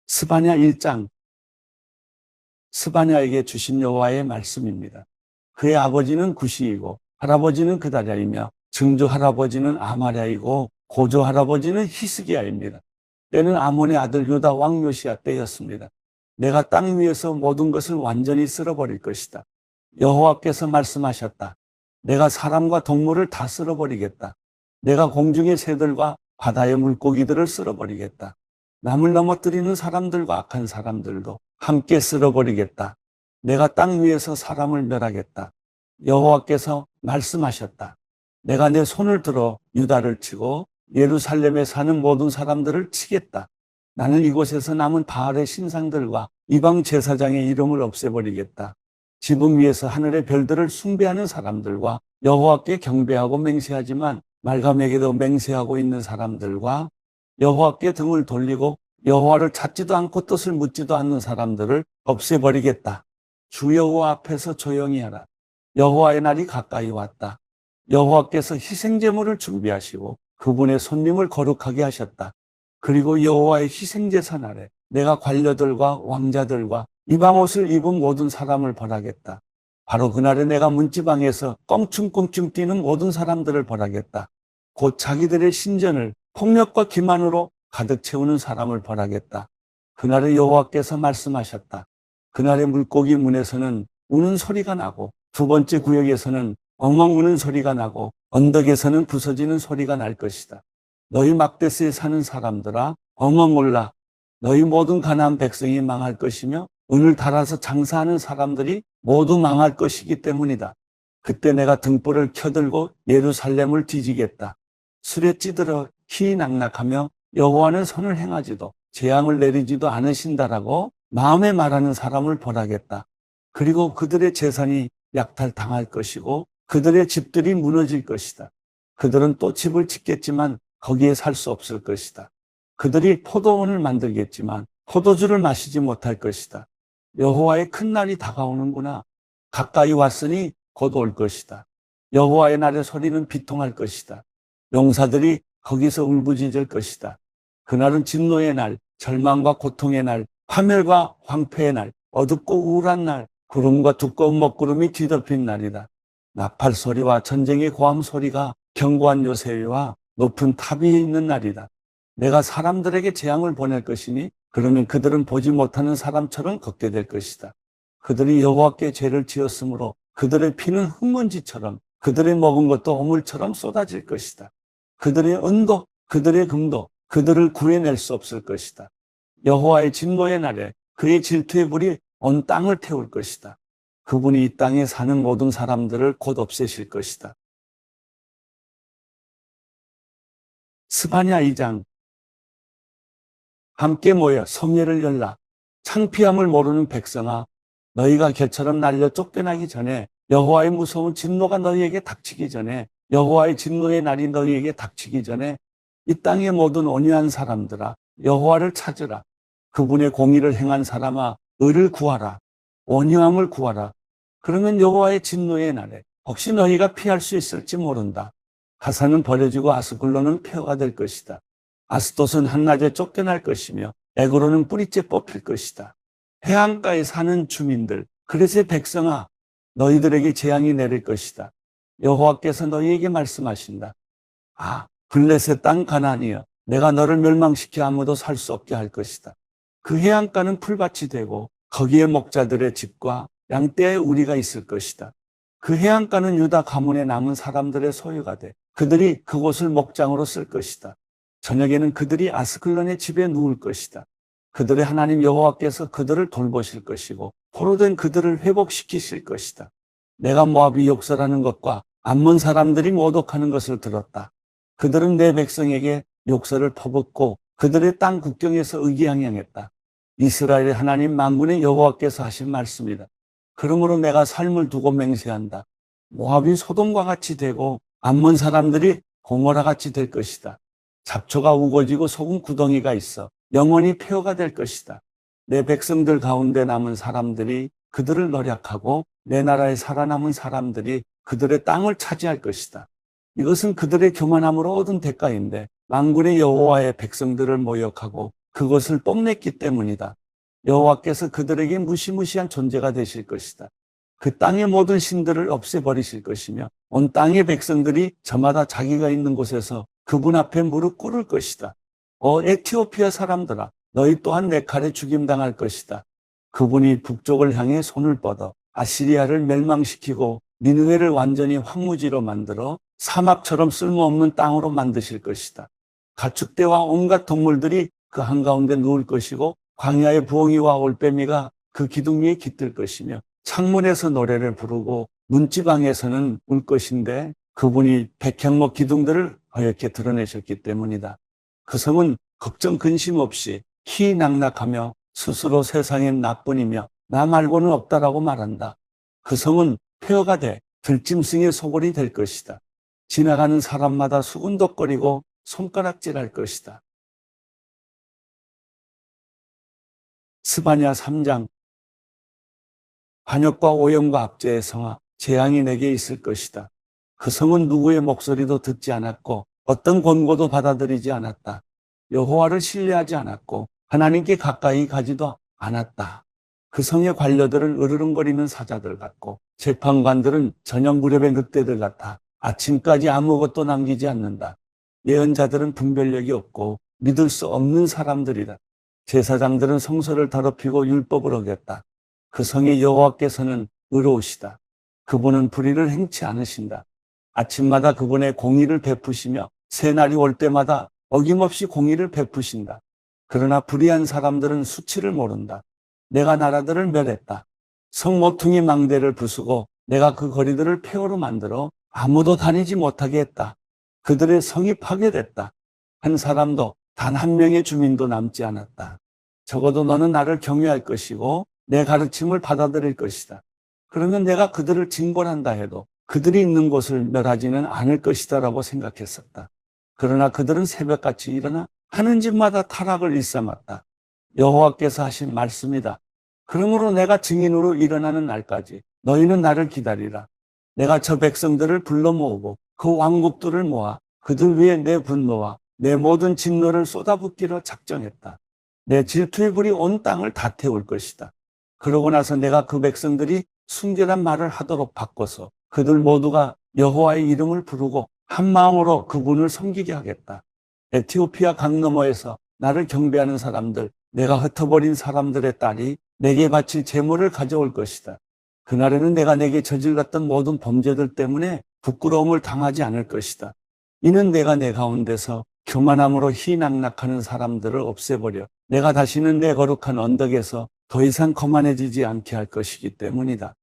스바냐 1장, 스바냐에게 주신 여호와의 말씀입니다. 그의 아버지는 구시이고 할아버지는 그다랴이며 증조 할아버지는 아마랴이고 고조 할아버지는 히스기야입니다. 때는 아몬의 아들 유다 왕 요시야 때였습니다. 내가 땅 위에서 모든 것을 완전히 쓸어버릴 것이다. 여호와께서 말씀하셨다. 내가 사람과 동물을 다 쓸어버리겠다. 내가 공중의 새들과 바다의 물고기들을 쓸어버리겠다. 남을 넘어뜨리는 사람들과 악한 사람들도 함께 쓸어버리겠다. 내가 땅 위에서 사람을 멸하겠다. 여호와께서 말씀하셨다. 내가 내 손을 들어 유다를 치고 예루살렘에 사는 모든 사람들을 치겠다. 나는 이곳에서 남은 바알의 신상들과 이방 제사장의 이름을 없애버리겠다. 지붕 위에서 하늘의 별들을 숭배하는 사람들과 여호와께 경배하고 맹세하지만 말감에게도 맹세하고 있는 사람들과 여호와께 등을 돌리고 여호와를 찾지도 않고 뜻을 묻지도 않는 사람들을 없애버리겠다. 주 여호와 앞에서 조용히 하라. 여호와의 날이 가까이 왔다. 여호와께서 희생제물을 준비하시고 그분의 손님을 거룩하게 하셨다. 그리고 여호와의 희생제사 날에 내가 관료들과 왕자들과 이방 옷을 입은 모든 사람을 벌하겠다. 바로 그날에 내가 문지방에서 껑충껑충 뛰는 모든 사람들을 벌하겠다. 곧 자기들의 신전을 폭력과 기만으로 가득 채우는 사람을 벌하겠다. 그날에 여호와께서 말씀하셨다. 그날에 물고기 문에서는 우는 소리가 나고 두 번째 구역에서는 엉엉 우는 소리가 나고 언덕에서는 부서지는 소리가 날 것이다. 너희 막데스에 사는 사람들아 엉엉 울라. 너희 모든 가나안 백성이 망할 것이며 은을 달아서 장사하는 사람들이 모두 망할 것이기 때문이다. 그때 내가 등불을 켜들고 예루살렘을 뒤지겠다. 술에 찌들어 희낙낙하며 여호와는 선을 행하지도 재앙을 내리지도 않으신다라고 마음에 말하는 사람을 벌하겠다. 그리고 그들의 재산이 약탈당할 것이고 그들의 집들이 무너질 것이다. 그들은 또 집을 짓겠지만 거기에 살 수 없을 것이다. 그들이 포도원을 만들겠지만 포도주를 마시지 못할 것이다. 여호와의 큰 날이 다가오는구나. 가까이 왔으니 곧 올 것이다. 여호와의 날의 소리는 비통할 것이다. 용사들이 거기서 울부짖을 것이다. 그날은 진노의 날, 절망과 고통의 날, 파멸과 황폐의 날, 어둡고 우울한 날, 구름과 두꺼운 먹구름이 뒤덮인 날이다. 나팔 소리와 전쟁의 고함 소리가 견고한 요새와 높은 탑 위에 있는 날이다. 내가 사람들에게 재앙을 보낼 것이니 그러면 그들은 보지 못하는 사람처럼 걷게 될 것이다. 그들이 여호와께 죄를 지었으므로 그들의 피는 흙먼지처럼 그들의 먹은 것도 오물처럼 쏟아질 것이다. 그들의 은도 그들의 금도 그들을 구해낼 수 없을 것이다. 여호와의 진노의 날에 그의 질투의 불이 온 땅을 태울 것이다. 그분이 이 땅에 사는 모든 사람들을 곧 없애실 것이다. 스바냐 2장. 함께 모여 성회를 열라. 창피함을 모르는 백성아, 너희가 개처럼 날려 쫓겨나기 전에 여호와의 무서운 진노가 너희에게 닥치기 전에 여호와의 진노의 날이 너희에게 닥치기 전에 이 땅의 모든 온유한 사람들아 여호와를 찾으라. 그분의 공의를 행한 사람아 의를 구하라. 온유함을 구하라. 그러면 여호와의 진노의 날에 혹시 너희가 피할 수 있을지 모른다. 가사는 버려지고 아스글론은 폐허가 될 것이다. 아스돗은 한낮에 쫓겨날 것이며 에그로는 뿌리째 뽑힐 것이다. 해안가에 사는 주민들, 그레스의 백성아, 너희들에게 재앙이 내릴 것이다. 여호와께서 너희에게 말씀하신다. 블레셋 땅 가나안이여, 내가 너를 멸망시켜 아무도 살 수 없게 할 것이다. 그 해안가는 풀밭이 되고 거기에 목자들의 집과 양떼의 우리가 있을 것이다. 그 해안가는 유다 가문에 남은 사람들의 소유가 돼 그들이 그곳을 목장으로 쓸 것이다. 저녁에는 그들이 아스클론의 집에 누울 것이다. 그들의 하나님 여호와께서 그들을 돌보실 것이고 포로된 그들을 회복시키실 것이다. 내가 모압이 욕설하는 것과 암몬 사람들이 모독하는 것을 들었다. 그들은 내 백성에게 욕설을 퍼붓고 그들의 땅 국경에서 의기양양했다. 이스라엘의 하나님 만군의 여호와께서 하신 말씀이다. 그러므로 내가 삶을 두고 맹세한다. 모압이 소돔과 같이 되고 암몬 사람들이 고모라 같이 될 것이다. 잡초가 우거지고 소금 구덩이가 있어 영원히 폐허가 될 것이다. 내 백성들 가운데 남은 사람들이 그들을 노략하고 내 나라에 살아남은 사람들이 그들의 땅을 차지할 것이다. 이것은 그들의 교만함으로 얻은 대가인데 만군의 여호와의 백성들을 모욕하고 그것을 뽐냈기 때문이다. 여호와께서 그들에게 무시무시한 존재가 되실 것이다. 그 땅의 모든 신들을 없애버리실 것이며 온 땅의 백성들이 저마다 자기가 있는 곳에서 그분 앞에 무릎 꿇을 것이다. 에티오피아 사람들아, 너희 또한 내 칼에 죽임당할 것이다. 그분이 북쪽을 향해 손을 뻗어 아시리아를 멸망시키고 니느웨를 완전히 황무지로 만들어 사막처럼 쓸모없는 땅으로 만드실 것이다. 가축대와 온갖 동물들이 그 한가운데 누울 것이고 광야의 부엉이와 올빼미가 그 기둥 위에 깃들 것이며 창문에서 노래를 부르고 문지방에서는 울 것인데 그분이 백향목 기둥들을 허옇게 드러내셨기 때문이다. 그 성은 걱정 근심 없이 희낙낙하며 스스로 세상엔 나뿐이며 나 말고는 없다라고 말한다. 그 성은 폐허가 돼 들짐승의 소굴이 될 것이다. 지나가는 사람마다 수군덕거리고 손가락질할 것이다. 스바냐 3장. 반역과 오염과 압제의 성아, 재앙이 내게 있을 것이다. 그 성은 누구의 목소리도 듣지 않았고 어떤 권고도 받아들이지 않았다. 여호와를 신뢰하지 않았고 하나님께 가까이 가지도 않았다. 그 성의 관료들은 으르렁거리는 사자들 같고 재판관들은 저녁 무렵의 늑대들 같아 아침까지 아무것도 남기지 않는다. 예언자들은 분별력이 없고 믿을 수 없는 사람들이다. 제사장들은 성소를 더럽히고 율법을 어겼다. 그 성의 여호와께서는 의로우시다. 그분은 불의를 행치 않으신다. 아침마다 그분의 공의를 베푸시며 새날이 올 때마다 어김없이 공의를 베푸신다. 그러나 불의한 사람들은 수치를 모른다. 내가 나라들을 멸했다. 성 모퉁이 망대를 부수고 내가 그 거리들을 폐허로 만들어 아무도 다니지 못하게 했다. 그들의 성이 파괴됐다. 한 사람도 단 한 명의 주민도 남지 않았다. 적어도 너는 나를 경외할 것이고 내 가르침을 받아들일 것이다. 그러면 내가 그들을 징벌한다 해도 그들이 있는 곳을 멸하지는 않을 것이다 라고 생각했었다. 그러나 그들은 새벽같이 일어나 하는 집마다 타락을 일삼았다. 여호와께서 하신 말씀이다. 그러므로 내가 증인으로 일어나는 날까지 너희는 나를 기다리라. 내가 저 백성들을 불러 모으고 그 왕국들을 모아 그들 위에 내 분노와 내 모든 진노를 쏟아붓기로 작정했다. 내 질투의 불이 온 땅을 다 태울 것이다. 그러고 나서 내가 그 백성들이 순결한 말을 하도록 바꿔서 그들 모두가 여호와의 이름을 부르고 한 마음으로 그분을 섬기게 하겠다. 에티오피아 강 너머에서 나를 경배하는 사람들, 내가 흩어버린 사람들의 딸이 내게 바칠 제물을 가져올 것이다. 그날에는 내가 내게 저질렀던 모든 범죄들 때문에 부끄러움을 당하지 않을 것이다. 이는 내가 내 가운데서 교만함으로 희낙낙하는 사람들을 없애버려 내가 다시는 내 거룩한 언덕에서 더 이상 거만해지지 않게 할 것이기 때문이다.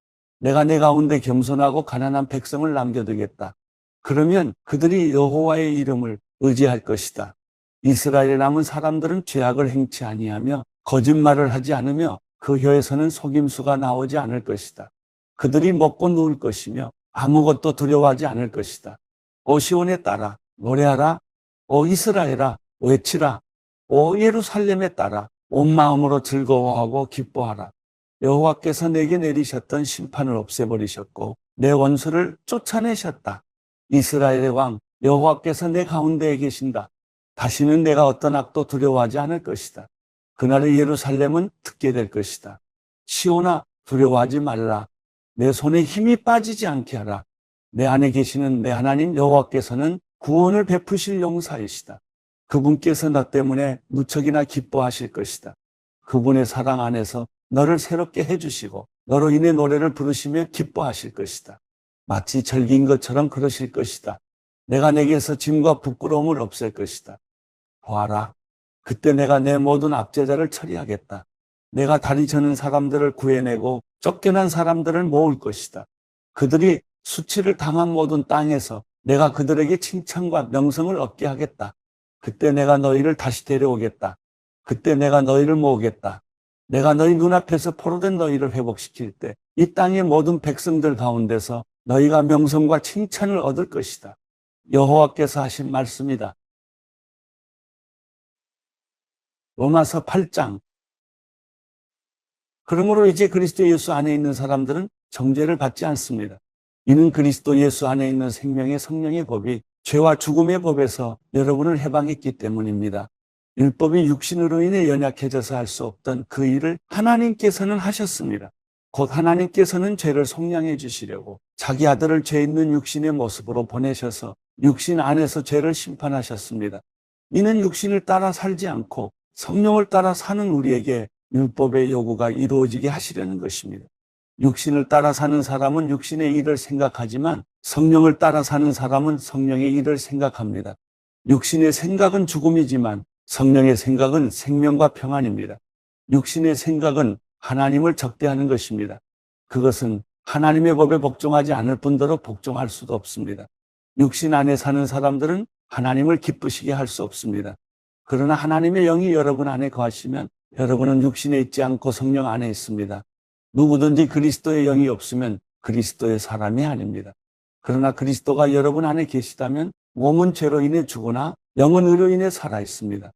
내가 내 가운데 겸손하고 가난한 백성을 남겨두겠다. 그러면 그들이 여호와의 이름을 의지할 것이다. 이스라엘에 남은 사람들은 죄악을 행치 아니하며 거짓말을 하지 않으며 그 혀에서는 속임수가 나오지 않을 것이다. 그들이 먹고 누울 것이며 아무것도 두려워하지 않을 것이다. 오 시온에 따라 노래하라. 오 이스라엘아 외치라. 오 예루살렘에 따라 온 마음으로 즐거워하고 기뻐하라. 여호와께서 내게 내리셨던 심판을 없애버리셨고 내 원수를 쫓아내셨다. 이스라엘의 왕 여호와께서 내 가운데에 계신다. 다시는 내가 어떤 악도 두려워하지 않을 것이다. 그날의 예루살렘은 듣게 될 것이다. 시온아 두려워하지 말라. 내 손에 힘이 빠지지 않게 하라. 내 안에 계시는 내 하나님 여호와께서는 구원을 베푸실 용사이시다. 그분께서 너 때문에 무척이나 기뻐하실 것이다. 그분의 사랑 안에서 너를 새롭게 해주시고 너로 인해 노래를 부르시며 기뻐하실 것이다. 마치 절기인 것처럼 그러실 것이다. 내가 내게서 짐과 부끄러움을 없앨 것이다. 보아라. 그때 내가 내 모든 압제자를 처리하겠다. 내가 다리 저는 사람들을 구해내고 쫓겨난 사람들을 모을 것이다. 그들이 수치를 당한 모든 땅에서 내가 그들에게 칭찬과 명성을 얻게 하겠다. 그때 내가 너희를 다시 데려오겠다. 그때 내가 너희를 모으겠다. 내가 너희 눈앞에서 포로된 너희를 회복시킬 때 이 땅의 모든 백성들 가운데서 너희가 명성과 칭찬을 얻을 것이다. 여호와께서 하신 말씀이다. 로마서 8장. 그러므로 이제 그리스도 예수 안에 있는 사람들은 정죄를 받지 않습니다. 이는 그리스도 예수 안에 있는 생명의 성령의 법이 죄와 죽음의 법에서 여러분을 해방했기 때문입니다. 율법이 육신으로 인해 연약해져서 할 수 없던 그 일을 하나님께서는 하셨습니다. 곧 하나님께서는 죄를 속량해 주시려고 자기 아들을 죄 있는 육신의 모습으로 보내셔서 육신 안에서 죄를 심판하셨습니다. 이는 육신을 따라 살지 않고 성령을 따라 사는 우리에게 율법의 요구가 이루어지게 하시려는 것입니다. 육신을 따라 사는 사람은 육신의 일을 생각하지만 성령을 따라 사는 사람은 성령의 일을 생각합니다. 육신의 생각은 죽음이지만 성령의 생각은 생명과 평안입니다. 육신의 생각은 하나님을 적대하는 것입니다. 그것은 하나님의 법에 복종하지 않을 뿐더러 복종할 수도 없습니다. 육신 안에 사는 사람들은 하나님을 기쁘시게 할 수 없습니다. 그러나 하나님의 영이 여러분 안에 거하시면 여러분은 육신에 있지 않고 성령 안에 있습니다. 누구든지 그리스도의 영이 없으면 그리스도의 사람이 아닙니다. 그러나 그리스도가 여러분 안에 계시다면 몸은 죄로 인해 죽으나 영은 의로 인해 살아 있습니다.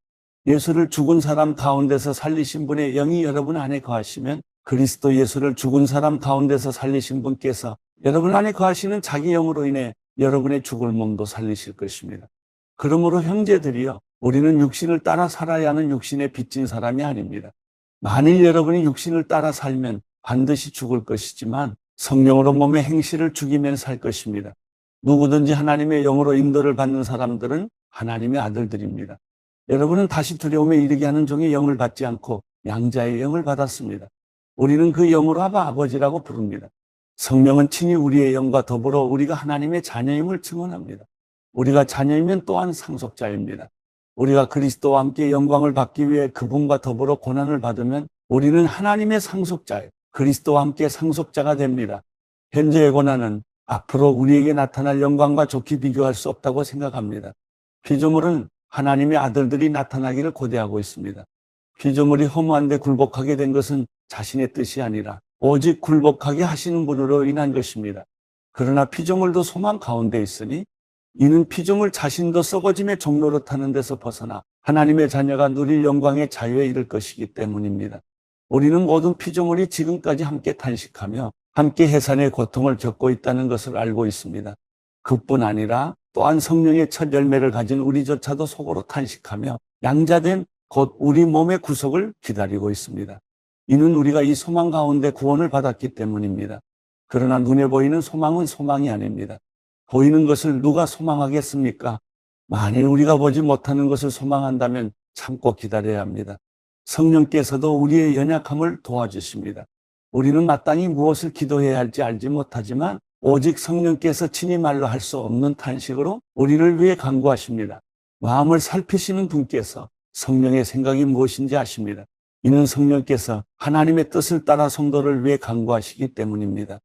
예수를 죽은 사람 가운데서 살리신 분의 영이 여러분 안에 거하시면 그리스도 예수를 죽은 사람 가운데서 살리신 분께서 여러분 안에 거하시는 자기 영으로 인해 여러분의 죽을 몸도 살리실 것입니다. 그러므로 형제들이여, 우리는 육신을 따라 살아야 하는 육신에 빚진 사람이 아닙니다. 만일 여러분이 육신을 따라 살면 반드시 죽을 것이지만 성령으로 몸의 행실을 죽이면 살 것입니다. 누구든지 하나님의 영으로 인도를 받는 사람들은 하나님의 아들들입니다. 여러분은 다시 두려움에 이르게 하는 종의 영을 받지 않고 양자의 영을 받았습니다. 우리는 그 영으로 아바 아버지라고 부릅니다. 성령은 친히 우리의 영과 더불어 우리가 하나님의 자녀임을 증언합니다. 우리가 자녀이면 또한 상속자입니다. 우리가 그리스도와 함께 영광을 받기 위해 그분과 더불어 고난을 받으면 우리는 하나님의 상속자예요. 그리스도와 함께 상속자가 됩니다. 현재의 고난은 앞으로 우리에게 나타날 영광과 좋게 비교할 수 없다고 생각합니다. 피조물은 하나님의 아들들이 나타나기를 고대하고 있습니다. 피조물이 허무한데 굴복하게 된 것은 자신의 뜻이 아니라 오직 굴복하게 하시는 분으로 인한 것입니다. 그러나 피조물도 소망 가운데 있으니 이는 피조물 자신도 썩어짐의 종로로 타는 데서 벗어나 하나님의 자녀가 누릴 영광의 자유에 이를 것이기 때문입니다. 우리는 모든 피조물이 지금까지 함께 탄식하며 함께 해산의 고통을 겪고 있다는 것을 알고 있습니다. 그뿐 아니라 또한 성령의 첫 열매를 가진 우리조차도 속으로 탄식하며 양자된 곧 우리 몸의 구속을 기다리고 있습니다. 이는 우리가 이 소망 가운데 구원을 받았기 때문입니다. 그러나 눈에 보이는 소망은 소망이 아닙니다. 보이는 것을 누가 소망하겠습니까? 만일 우리가 보지 못하는 것을 소망한다면 참고 기다려야 합니다. 성령께서도 우리의 연약함을 도와주십니다. 우리는 마땅히 무엇을 기도해야 할지 알지 못하지만 오직 성령께서 친히 말로 할 수 없는 탄식으로 우리를 위해 간구하십니다. 마음을 살피시는 분께서 성령의 생각이 무엇인지 아십니다. 이는 성령께서 하나님의 뜻을 따라 성도를 위해 간구하시기 때문입니다.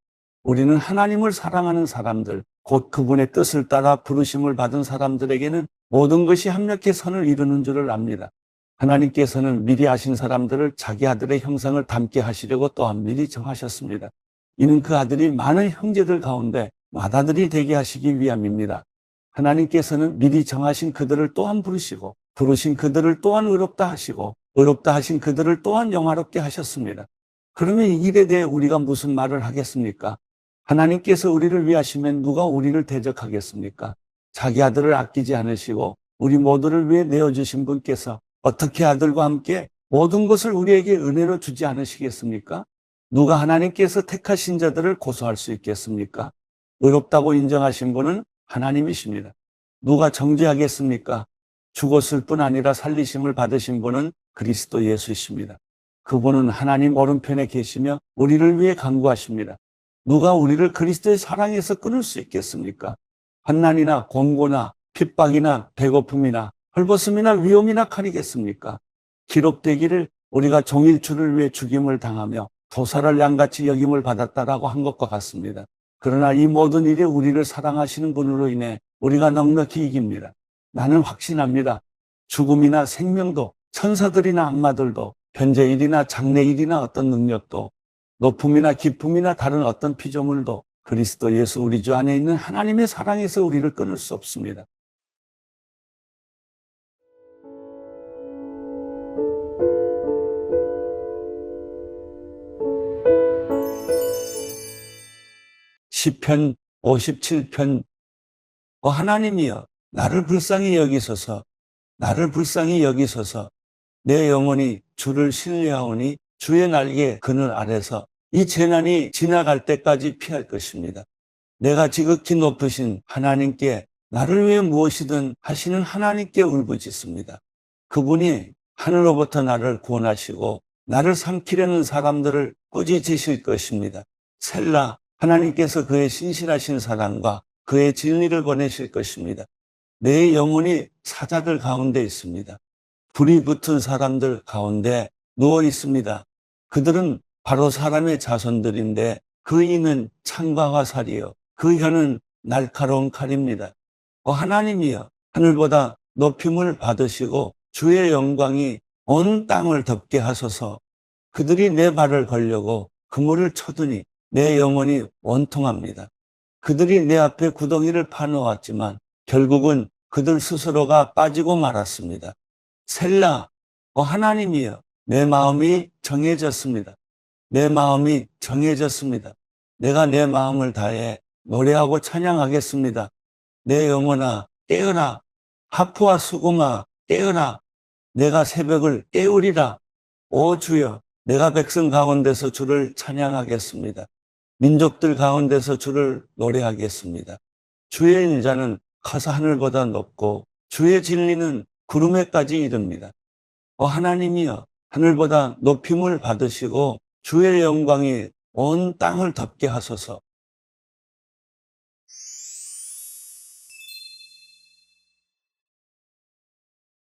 우리는 하나님을 사랑하는 사람들, 곧 그분의 뜻을 따라 부르심을 받은 사람들에게는 모든 것이 합력해 선을 이루는 줄을 압니다. 하나님께서는 미리 아신 사람들을 자기 아들의 형상을 닮게 하시려고 또한 미리 정하셨습니다. 이는 그 아들이 많은 형제들 가운데 맏아들이 되게 하시기 위함입니다. 하나님께서는 미리 정하신 그들을 또한 부르시고 부르신 그들을 또한 의롭다 하시고 의롭다 하신 그들을 또한 영화롭게 하셨습니다. 그러면 이 일에 대해 우리가 무슨 말을 하겠습니까? 하나님께서 우리를 위하시면 누가 우리를 대적하겠습니까? 자기 아들을 아끼지 않으시고 우리 모두를 위해 내어주신 분께서 어떻게 아들과 함께 모든 것을 우리에게 은혜로 주지 않으시겠습니까? 누가 하나님께서 택하신 자들을 고소할 수 있겠습니까? 의롭다고 인정하신 분은 하나님이십니다. 누가 정죄하겠습니까? 죽었을 뿐 아니라 살리심을 받으신 분은 그리스도 예수이십니다. 그분은 하나님 오른편에 계시며 우리를 위해 간구하십니다. 누가 우리를 그리스도의 사랑에서 끊을 수 있겠습니까? 환난이나 공고나 핍박이나 배고픔이나 헐벗음이나 위험이나 칼이겠습니까? 기록되기를 우리가 종일주를 위해 죽임을 당하며 도살을 양같이 여김을 받았다라고 한 것과 같습니다. 그러나 이 모든 일이 우리를 사랑하시는 분으로 인해 우리가 넉넉히 이깁니다. 나는 확신합니다. 죽음이나 생명도 천사들이나 악마들도 현재일이나 장래일이나 어떤 능력도 높음이나 깊음이나 다른 어떤 피조물도 그리스도 예수 우리 주 안에 있는 하나님의 사랑에서 우리를 끊을 수 없습니다. 시편 57편 하나님이여 나를 불쌍히 여기소서 나를 불쌍히 여기소서. 내 영혼이 주를 신뢰하오니 주의 날개 그늘 아래서 이 재난이 지나갈 때까지 피할 것입니다. 내가 지극히 높으신 하나님께 나를 위해 무엇이든 하시는 하나님께 울부짖습니다. 그분이 하늘로부터 나를 구원하시고 나를 삼키려는 사람들을 꾸짖으실 것입니다. 셀라, 하나님께서 그의 신실하신 사랑과 그의 진리를 보내실 것입니다. 내 영혼이 사자들 가운데 있습니다. 불이 붙은 사람들 가운데 누워 있습니다. 그들은 바로 사람의 자손들인데 그 이는 창과 화살이요 그 혀는 날카로운 칼입니다. 하나님이여, 하늘보다 높임을 받으시고 주의 영광이 온 땅을 덮게 하소서. 그들이 내 발을 걸려고 그물을 쳐두니 내 영혼이 원통합니다. 그들이 내 앞에 구덩이를 파놓았지만 결국은 그들 스스로가 빠지고 말았습니다. 셀라, 하나님이여, 내 마음이 정해졌습니다. 내 마음이 정해졌습니다. 내가 내 마음을 다해 노래하고 찬양하겠습니다. 내 영혼아 깨어라. 하프와 수금아 깨어라. 내가 새벽을 깨우리라. 오 주여, 내가 백성 가운데서 주를 찬양하겠습니다. 민족들 가운데서 주를 노래하겠습니다. 주의 인자는 커서 하늘보다 높고 주의 진리는 구름에까지 이릅니다. 하나님이여, 하늘보다 높임을 받으시고 주의 영광이 온 땅을 덮게 하소서.